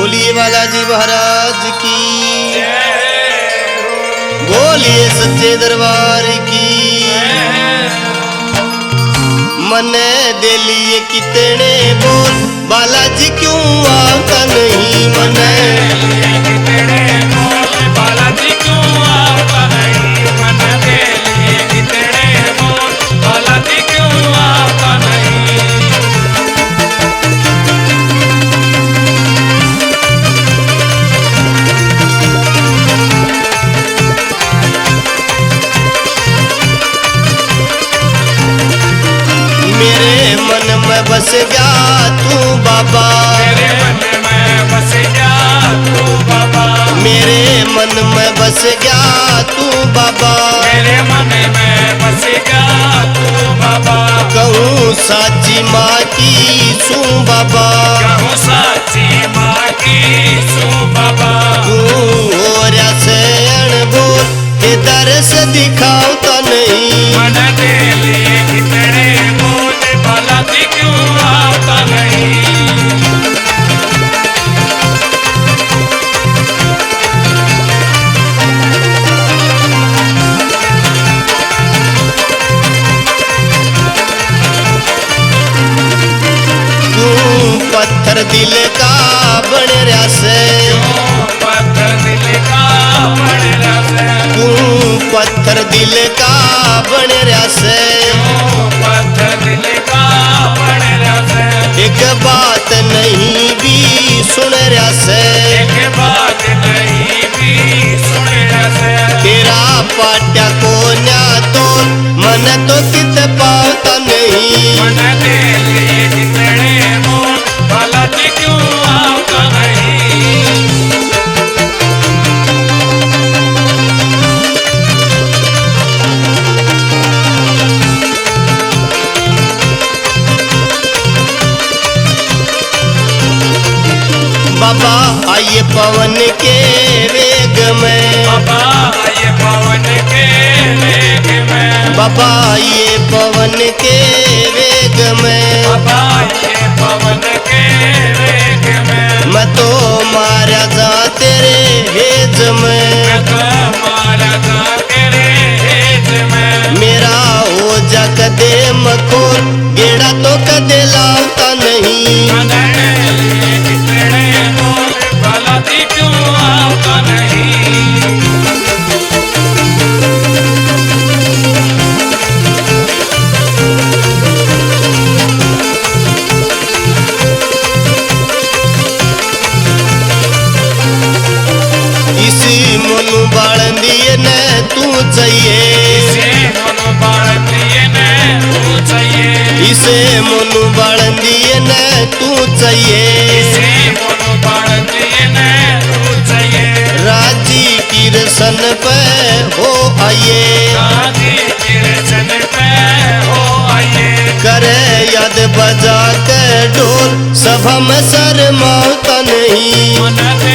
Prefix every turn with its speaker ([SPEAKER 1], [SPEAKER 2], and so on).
[SPEAKER 1] बोलिए बालाजी महाराज की, बोलिए सच्चे दरबार की। मने दे लिए कितने बोल, बालाजी क्यों आता नहीं। मने
[SPEAKER 2] कितने बोल, बालाजी क्यों आता नहीं। मन दे लिए कितने बोल, बालाजी क्यों आता नहीं।
[SPEAKER 1] मेरे मन में बस गया तू बाबा,
[SPEAKER 2] मेरे मन में बस गया तू बाबा।
[SPEAKER 1] मेरे मन में बस गया तू बाबा,
[SPEAKER 2] मेरे मन में बस गया तू बाबा।
[SPEAKER 1] कहूँ साची माँ की सू बाबा,
[SPEAKER 2] कहूँ साची माँ की सू बाबा।
[SPEAKER 1] तू हो रहा से अनबोल, के दर्श दिखाओ तो नहीं।
[SPEAKER 2] मन दे लिए कितने बोल, बालाजी क्यों आता नहीं।
[SPEAKER 1] तू पत्थर दिल का बन रहा से,
[SPEAKER 2] पत्थर दिल का बन रहा है।
[SPEAKER 1] तू पत्थर दिल का बन रहा से।
[SPEAKER 2] पत्थर दिल का बन रहा है।
[SPEAKER 1] एक बात नहीं भी सुन रहा से,
[SPEAKER 2] एक बात नहीं भी सुन रहा है।
[SPEAKER 1] तेरा पाट्या को न्या तो मन तो कित पाता नहीं।
[SPEAKER 2] मन दे लिए कितने बोल, बालाजी क्यों आता नहीं।
[SPEAKER 1] बाबा आइए पवन के वेग में,
[SPEAKER 2] बाबा ये पवन के वेग में।
[SPEAKER 1] बाबा आइए पवन के वेग में।
[SPEAKER 2] बाबा ये पवन के वेग में।
[SPEAKER 1] मैं तो मारा जा तेरे हेज में,
[SPEAKER 2] मैं तो मारा था तेरे हेज में।
[SPEAKER 1] मेरा हो जा कदे मखोर, गेड़ा तो कदे लाता नहीं।
[SPEAKER 2] मन दे लिए कितने बोल, बालाजी क्यों आता नहीं।
[SPEAKER 1] इसी मनु बाल दिए ने तू चाहिए,
[SPEAKER 2] इसे मन बाल दिए ने तू चाहिए।
[SPEAKER 1] इसे मनु बाल दिए ने तू चाहिए।
[SPEAKER 2] इसे मन बाल दिए ने तू चाहिए।
[SPEAKER 1] राजी की रसन पे हो आइए,
[SPEAKER 2] राजी कृष्ण पे हो आइए।
[SPEAKER 1] करे याद बजा के ढोल, सभा में शर्माता नहीं।
[SPEAKER 2] मन दे